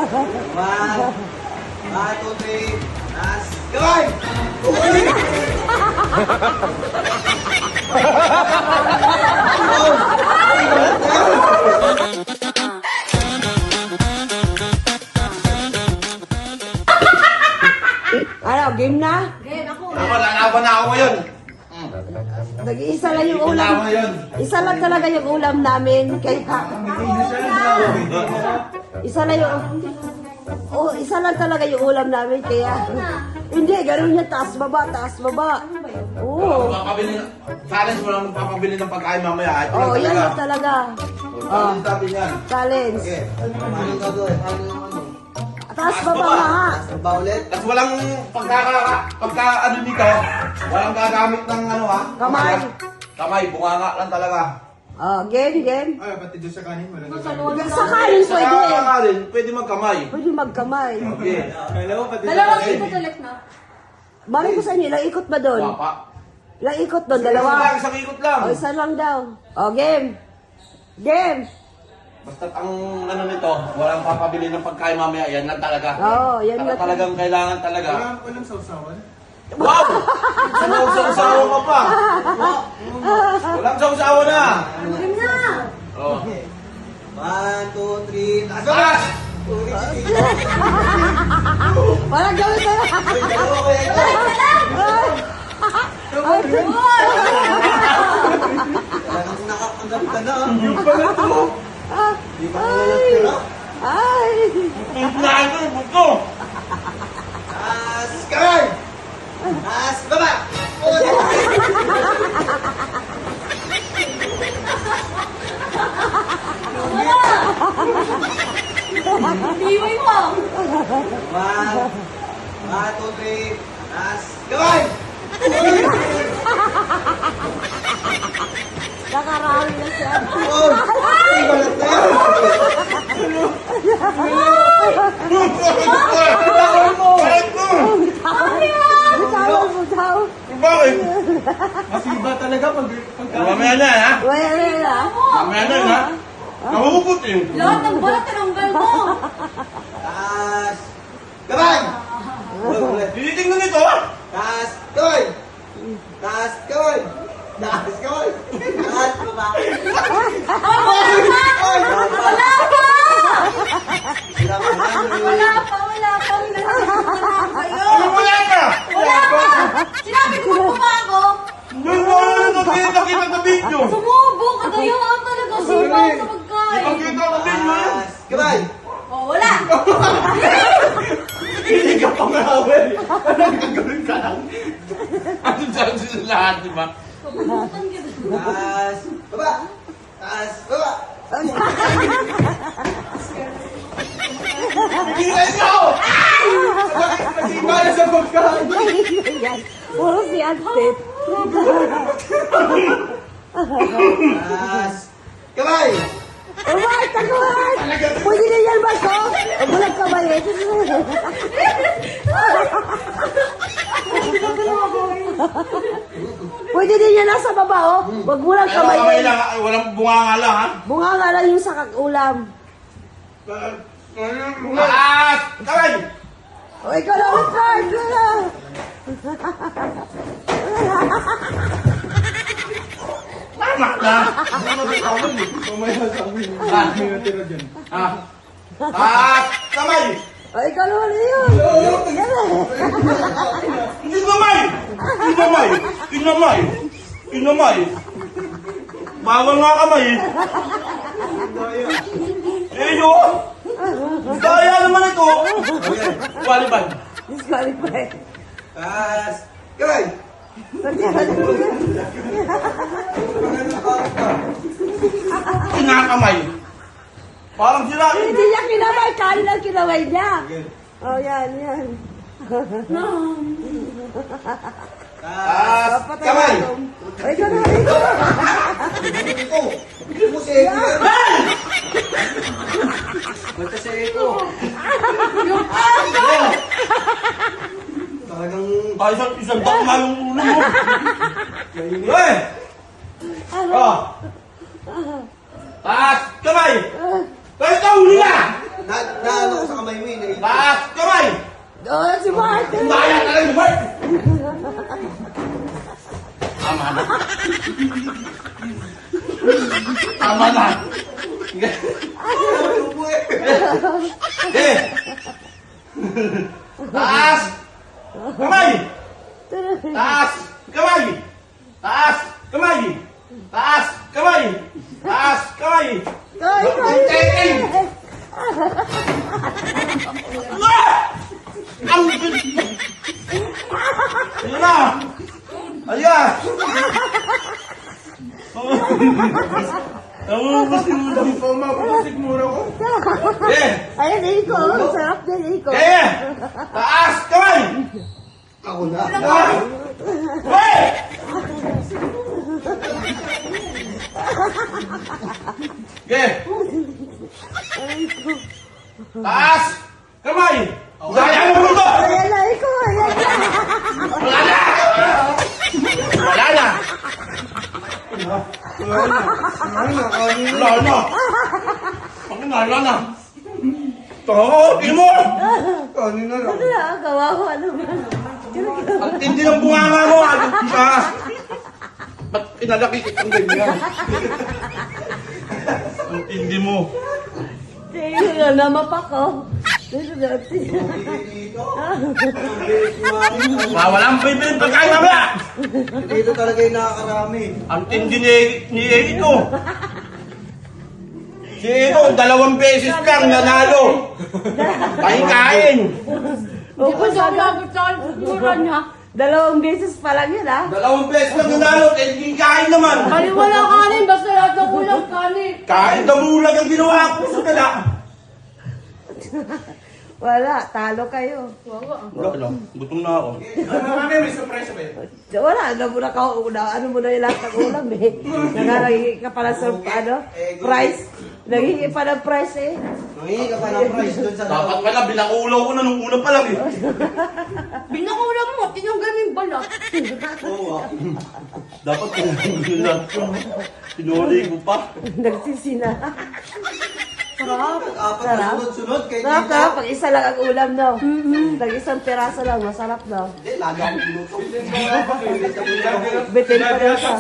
One, two, three. Taas. Gawin! Ano, game na? Ako, lalaban na ako ngayon. Nag-iisa lang yung Lalaban ulam. ngayon. Isa lang talaga yung ulam namin. Kaya, isa lang yung... Oh, isa lang talaga yung ulam namin. Kaya, hindi, ganun yan. Taas baba, taas baba. Oo. Magpapabili na. Challenge mo lang magpapabili ng pagkain mamaya. Ito Oh, lang yan talaga. lang talaga. Challenge natin yan. Challenge. Okay. Paano gagawin? Paano yung ano? Taas baba nga ha. Ba ulit? Tapos walang pagka ano nito, walang gagamit ng ano ha? Kamay. Kamay, bunganga lang talaga. Oh, game, game. Ay, pati doon sa kanin, walang Sa kanin Sa pwede. kakarin, pwede magkamay. Pwede magkamay. Okay. Dalawa, pati Dalawang doon sa ikot ulit na. Mali ko sa inyo, ilang ikot ba doon? Wapa. Ilang ikot doon? Isa lang, Dalawa? isang ikot lang. O, isa lang daw. O, game. Game. Basta ang ano nito, walang papabili ng pagkain mamaya, yan lang talaga. Oo, yan Saka lang. talagang kailangan talaga. Walang sausawan. Wow! Sausawa ka pa. Walang sausawa na. Game na! Oh. One, two, three, taas! Taas! Walang gawin ka na. Talagang nakakanggap ka na. Yung pala to. Ay. Ay. Pupunahan ko yung buko. Taas! Kamay! Taas! Baba! Iiwi mo! One, two, three, taas! Kamay! Nakarami na siya. Oh! Ay, balat na yan! Bakit ko? Butaw, butaw. Bakit? Masiba talaga pag... Mamaya na ha? Wala na. Mamaya na ha? Namumukot eh. Lahat ng balat tinanggal mo! Taas! Kamay! Ulit. Tinitingnan nito ha? Taas! Kamay! Taas! Kamay! Taas! Kamay! Taas! Baba! Wala pa! Sila ka na. Wala pa! Wala pa! Wala kayo! Ano wala ka? Wala pa! Sinabi ko pa ako! Nakita sa video. Sumubo ka kayo! Ang talaga sipaw sa pagkain! Nakita sa video yan. Taas! Kamay! Oh, wala! Hindi ka pa ngawin. Anong gagawin ka lang? Ano dyan sila lahat, di ba? Pabunutan kita. Taas! Baba! Taas! Baba! Tingnan nyo! Masiba na sa pagkain! Yan. Puro si Antet. Taas! Kamay! Umay, taguan! Pwede na yan ba ko? Bulag ka ba yun? Pwede din yan nasa baba, oh. Wag bulag ka Pero ba kamay yun? lang, walang bunganga lang ha? Bunga nga lang yung sa ulam. Taas! Kamay! O, ikaw na, Richard! Ikaw na! Tama na! Mamaya sa amin. Ah. May natira dyan. Ha? Taas! Kamay! O, ikaw na ulit yun! Yan na. Hindi kamay! Inamay! Inamay! Inamay! Bawal nga kamay eh! Eh yun! Daya naman ito! Qualified! Disqualified. Taas! Kamay! Kinakamay! Parang sila! Hindi niya kinamay, kanin ang kinamay niya. O, yan, yan. Taas! Patay Kamay! na. O, ikaw na, ikaw na. Ito! Ito mo si Eko yan! Basta si Eko! Talagang... Kahit isang bakma yung ulo mo! Eh! Oh! Taas! Kamay! Kahit na huli na! Naano ko sa kamay mo? Daya ka lang, Mark! Tama na. Tama na. Eh! Taas! Kamay! Taas! Kamay! Taas! Kamay! Taas! Kamay! Taas! Kamay! Taking! Ang Ayan na! Ayan! Pusik mura ko. Eh! Ayan, Iko. Sarap din, Iko. Eh! Taas! Kamay! Ako na. Hey! Okay. Taas! Kamay! Daya mo mundo! Ayan na, Iko. Ayan na. Wala na! Wala na! Wala na! Wala na! Toho! Tingin mo! Kanina lang. Ano na, kawawa naman. Ang tindi ng bunganga mo! Ano ka? Ba't pinalaki kitang ganyan? Ang tindi mo! Tingnan nga, namapak ko. Dito dati. Walang bibili pagkain mamaya! Dito talaga yung nakakarami. Ang tindi ni Eko. Si Eko, 2 beses lang nanalo. Kain-kain. Hindi ko siya umabot sa kultura niya. 2 beses pa lang yun, ha? 2 beses lang nanalo, kain naman. Kali wala kanin, basta lahat ng ulam kanin. Kain na bulag ang ginawa ko sa kala. Wala, talo kayo. Wala, gutom na ako. Wala, ano mo na yung lahat ng ulam, eh. Nakalagay ka pala sa, price. Naghingi pa ng price, eh. Nangingi ka pa ng price doon sa Dapat pala, binakulaw ko na nung una pa lang eh. Binakulam mo, tinanggal mo yung balat. Oo. Dapat pinagulad ko. Pinuli ko pa. Nagsisina. Sarap. Apat na sunod-sunod kay Sarap Tita. na, pag isa lang ang ulam, no? Tag-isang piraso lang, masarap, no? Hindi, lagi akong pinuto. Bitin pa daw siya.